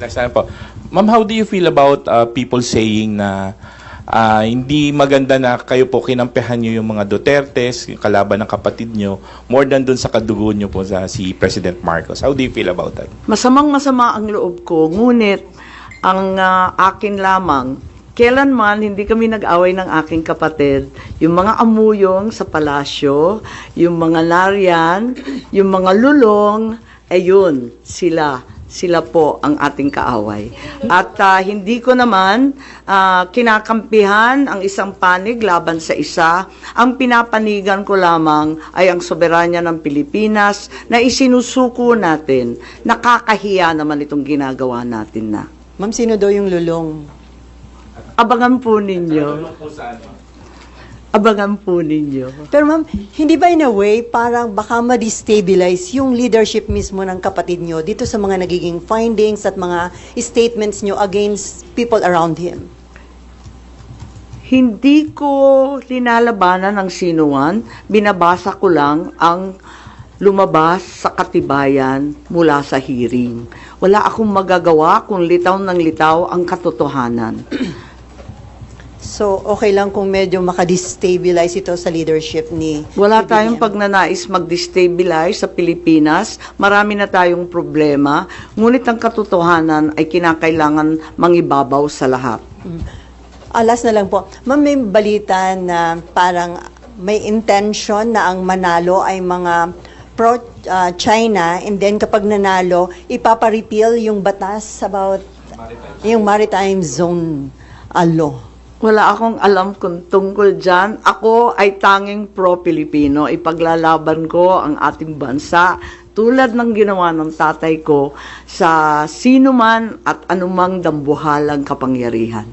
Next time po. Ma'am, how do you feel about people saying na hindi maganda na kayo po kinampihan nyo yung mga Dutertes, yung kalaban ng kapatid nyo, more than dun sa kadugo nyo po si President Marcos? How do you feel about that? Masamang-masama ang loob ko, ngunit ang akin lamang, kailanman hindi kami nag-away ng aking kapatid. Yung mga amuyong sa palasyo, yung mga nariyan, yung mga lulong, ayun, sila po ang ating kaaway. At hindi ko naman kinakampihan ang isang panig laban sa isa. Ang pinapanigan ko lamang ay ang soberanya ng Pilipinas na isinusuko natin. Nakakahiya naman itong ginagawa natin na. Ma'am, sino daw yung lulong? Abangan po ninyo. Abangan po ninyo. Pero ma'am, hindi ba in a way parang baka ma-destabilize yung leadership mismo ng kapatid nyo dito sa mga nagiging findings at mga statements nyo against people around him? Hindi ko linalabanan ng sinuman, binabasa ko lang ang lumabas sa katibayan mula sa hearing. Wala akong magagawa kung litaw ng litaw ang katotohanan. So, okay lang kung medyo makadestabilize ito sa leadership ni Wala PBBM. tayong pagnanais mag-destabilize sa Pilipinas. Marami na tayong problema. Ngunit ang katotohanan ay kinakailangan mangibabaw sa lahat. Last na lang po. Ma'am, may balita na parang may intention na ang manalo ay mga pro-China and then kapag nanalo, ipapa-repeal yung batas about yung maritime zone law. Wala akong alam kung tungkol dyan. Ako ay tanging pro-Pilipino. Ipaglalaban ko ang ating bansa tulad ng ginawa ng tatay ko sa sino man at anumang dambuhalang kapangyarihan.